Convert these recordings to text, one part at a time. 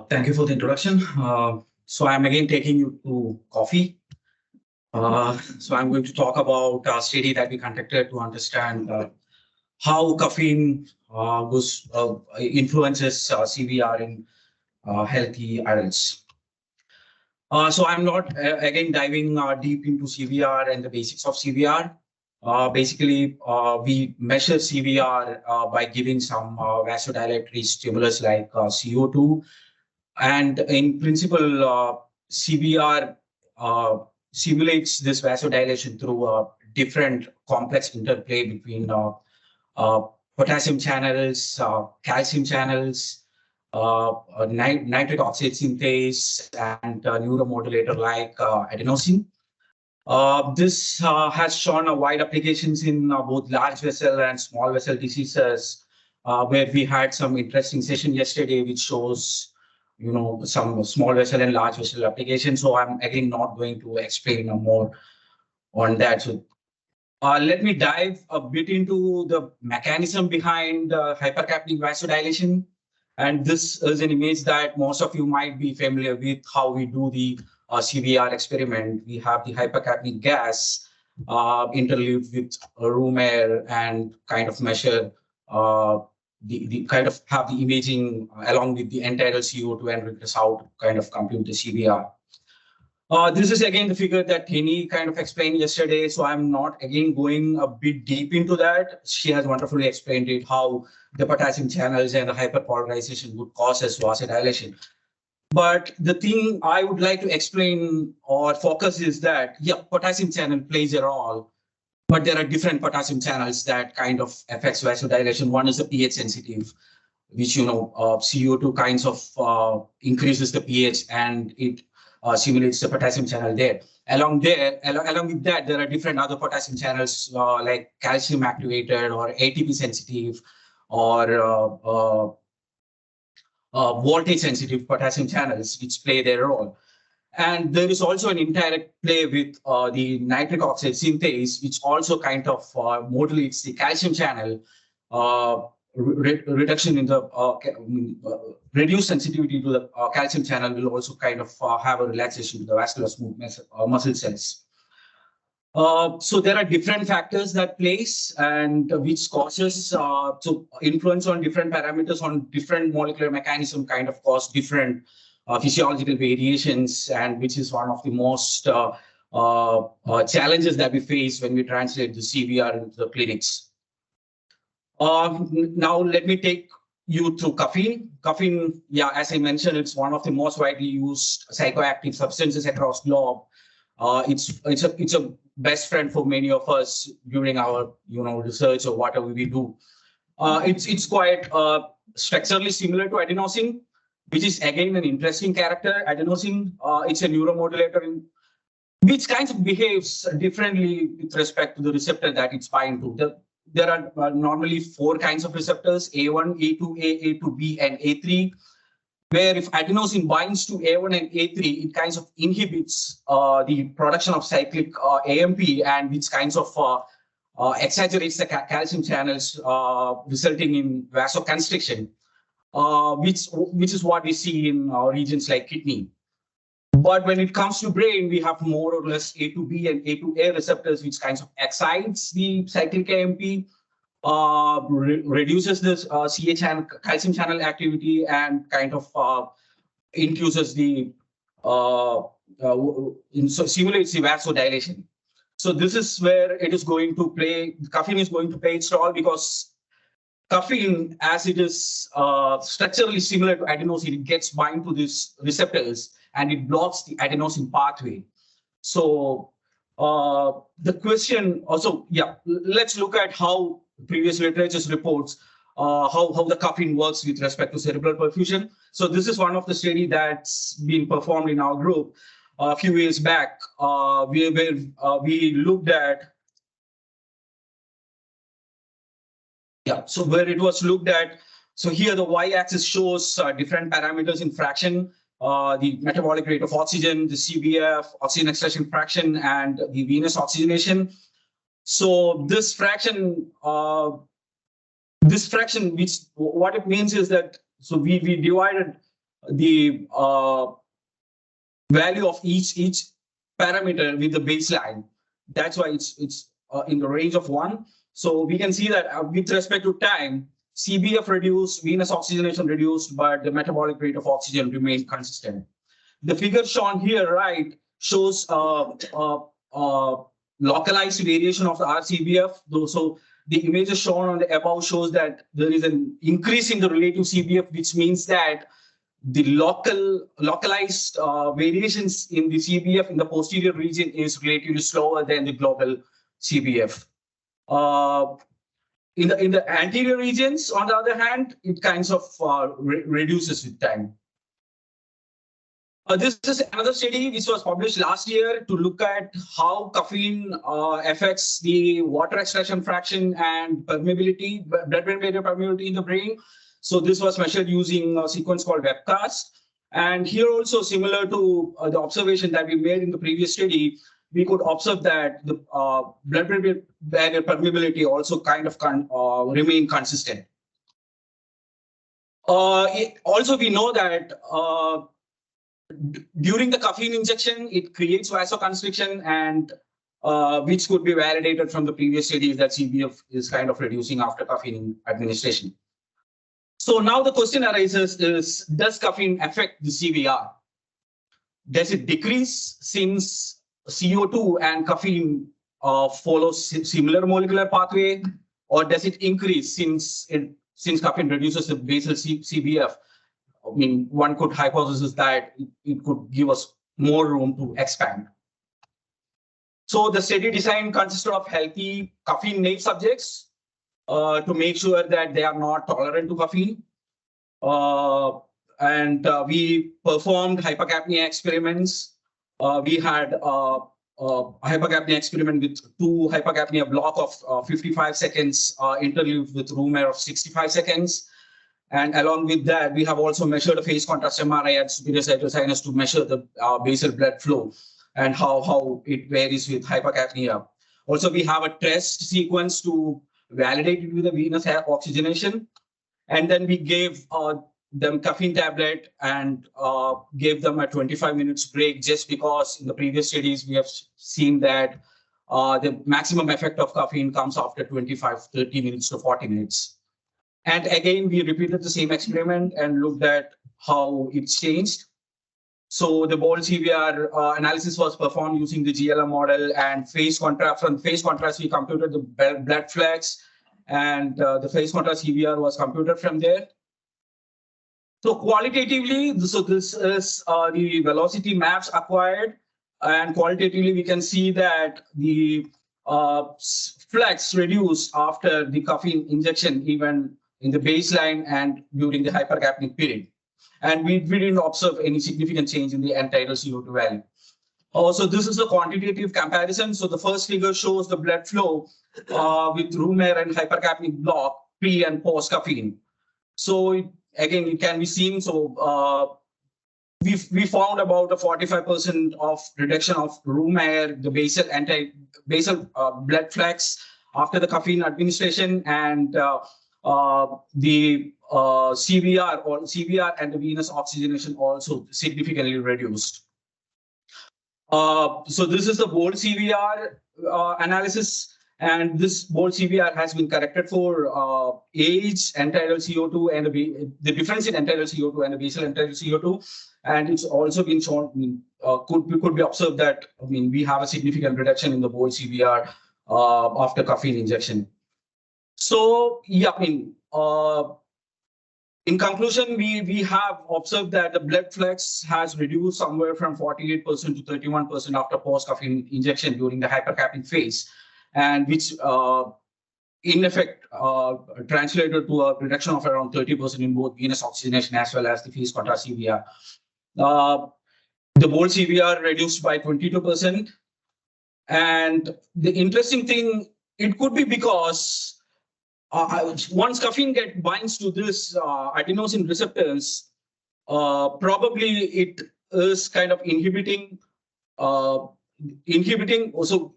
Thank you for the introduction. So I'm again taking you to coffee. So I'm going to talk about a study that we conducted to understand how caffeine influences CVR in healthy adults. So I'm not again diving deep into CVR and the basics of CVR. Basically, we measure CVR by giving some vasodilatory stimulus like CO2. And in principle, CBR simulates this vasodilation through a different complex interplay between uh, potassium channels, calcium channels, nitric oxide synthase, and neuromodulator like adenosine. This has shown a wide applications in both large vessel and small vessel diseases, where we had some interesting session yesterday, which shows, some small vessel and large vessel applications. So I'm again not going to explain more on that. So let me dive a bit into the mechanism behind hypercapnic vasodilation. And this is an image that most of you might be familiar with how we do the CVR experiment. We have the hypercapnic gas interleaved with room air and kind of measure the kind of have the imaging along with the entire CO2 and regress out to kind of compute the CVR. This is again the figure that Kenny kind of explained yesterday, so I'm not again going a bit deep into that. She has wonderfully explained it, how the potassium channels and the hyperpolarization would cause as vasodilation. But the thing I would like to explain or focus is that, yeah, potassium channel plays a role, but there are different potassium channels that kind of affects vasodilation. One is the pH sensitive, which, CO2 kinds of increases the pH and it simulates the potassium channel there. Along with that, there are different other potassium channels like calcium activated or ATP sensitive or voltage sensitive potassium channels, which play their role. And there is also an indirect play with the nitric oxide synthase, which also kind of modulates the calcium channel. Reduction in the reduced sensitivity to the calcium channel will also kind of have a relaxation to the vascular smooth muscle cells. So there are different factors that plays and which causes so influence on different parameters on different molecular mechanism kind of cause different physiological variations, and which is one of the most challenges that we face when we translate the CVR into the clinics. Now let me take you through caffeine. Caffeine, yeah, as I mentioned, it's one of the most widely used psychoactive substances across globe. It's a best friend for many of us during our research or whatever we do. It's quite structurally similar to adenosine, which is again an interesting character. Adenosine, it's a neuromodulator which kind of behaves differently with respect to the receptor that it's bind to. There are normally 4 kinds of receptors: A1, A2A, A2B, and A3. Where if adenosine binds to A1 and A3, it kind of inhibits the production of cyclic AMP, and which kinds of exaggerates the calcium channels, resulting in vasoconstriction, which is what we see in regions like kidney. But when it comes to brain, we have more or less A2B and A2A receptors, which kinds of excites the cyclic AMP, reduces this CH and calcium channel activity, and kind of induces the simulates the vasodilation. So this is where it is going to play. Caffeine is going to play its role, because caffeine, as it is structurally similar to adenosine, it gets bind to these receptors and it blocks the adenosine pathway. So the question also, yeah, let's look at how previous literature reports how the caffeine works with respect to cerebral perfusion. So this is one of the study that's been performed in our group a few years back. We looked at, so where it was looked at. So here the y-axis shows different parameters in fraction. The metabolic rate of oxygen, the CBF, oxygen extraction fraction, and the venous oxygenation. So this fraction, which what it means is that, so we divided the value of each parameter with the baseline. That's why it's in the range of 1. So we can see that with respect to time, CBF reduced, venous oxygenation reduced, but the metabolic rate of oxygen remained consistent. The figure shown here, right, shows localized variation of the RCBF. So the images shown on the above shows that there is an increase in the relative CBF, which means that the localized variations in the CBF in the posterior region is relatively slower than the global CBF. In the anterior regions, on the other hand, it kinds of reduces with time. This is another study which was published last year to look at how caffeine affects the water extraction fraction and permeability, blood-brain barrier permeability in the brain. So this was measured using a sequence called webcast. And here also, similar to the observation that we made in the previous study, we could observe that the blood-brain barrier permeability also kind of remain consistent. Also, we know that during the caffeine injection, it creates vasoconstriction, and which could be validated from the previous studies that CBF is kind of reducing after caffeine administration. So now the question arises is, does caffeine affect the CVR? Does it decrease since CO2 and caffeine follow similar molecular pathway, or does it increase since caffeine reduces the basal CBF? I mean, one could hypothesize that it could give us more room to expand. So the study design consisted of healthy caffeine-naïve subjects to make sure that they are not tolerant to caffeine. We performed hypercapnia experiments. We had a hypercapnia experiment with 2 hypercapnia block of 55 seconds, interleaved with room air of 65 seconds. And along with that, we have also measured a phase contrast MRI at superior sagittal sinus to measure the basal blood flow and how it varies with hypercapnia. Also, we have a test sequence to validate it with the venous oxygenation. And then we gave them caffeine tablet and gave them a 25 minutes break, just because in the previous studies, we have seen that the maximum effect of caffeine comes after 25, 30 minutes to 40 minutes. And again, we repeated the same experiment and looked at how it's changed. So the bold CVR analysis was performed using the GLM model and phase contrast. From phase contrast, we computed the blood flex, and the phase contrast CVR was computed from there. So qualitatively, so this is the velocity maps acquired, and qualitatively we can see that the flex reduced after the caffeine injection, even in the baseline and during the hypercapnic period. And we didn't observe any significant change in the end-tidal CO2 value. Also, this is a quantitative comparison. So the first figure shows the blood flow with room air and hypercapnic block pre and post caffeine. So again, it can be seen. So we found about a 45% of reduction of room air, the basal blood flex after the caffeine administration, and the CVR and the venous oxygenation also significantly reduced. So this is the bold CVR analysis, and this bold CVR has been corrected for age, end-tidal CO2, and the difference in end-tidal CO2 and the basal end-tidal CO2, and it's also been shown. Could be observed that we have a significant reduction in the bold CVR after caffeine injection. So yeah, in conclusion, we have observed that the blood flex has reduced somewhere from 48% to 31% after post-caffeine injection during the hypercapnic phase, and which in effect translated to a reduction of around 30% in both venous oxygenation as well as the phase contrast CVR. The bold CVR reduced by 22%. And the interesting thing, it could be because once caffeine binds to this adenosine receptors, probably it is kind of inhibiting. So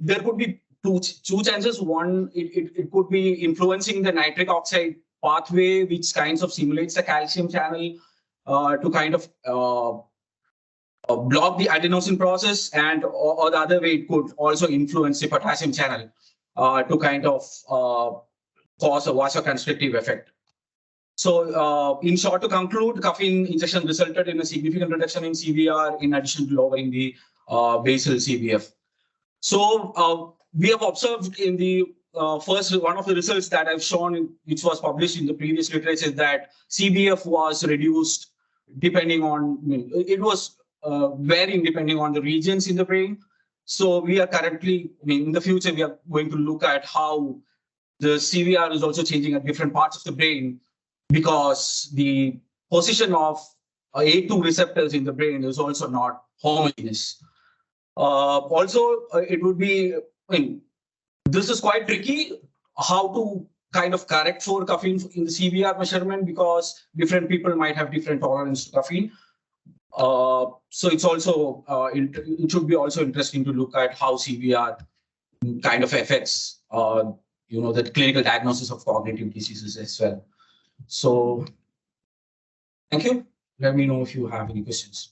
there could be two chances. One, it could be influencing the nitric oxide pathway, which kinds of simulates the calcium channel to kind of block the adenosine process, and or the other way, it could also influence the potassium channel to kind of cause a vasoconstrictive effect. So, in short, to conclude, caffeine injection resulted in a significant reduction in CVR in addition to lowering the basal CVF. So, we have observed in the first one of the results that I've shown, which was published in the previous literature, is that CVF was reduced depending on, it was varying depending on the regions in the brain. So, we are currently, in the future, we are going to look at how the CVR is also changing at different parts of the brain, because the position of A2 receptors in the brain is also not homogeneous. Also, it would be, this is quite tricky, how to kind of correct for caffeine in the CVR measurement, because different people might have different tolerance to caffeine. So it's also, it should be also interesting to look at how CVR kind of affects, the clinical diagnosis of cognitive diseases as well. So, thank you. Let me know if you have any questions.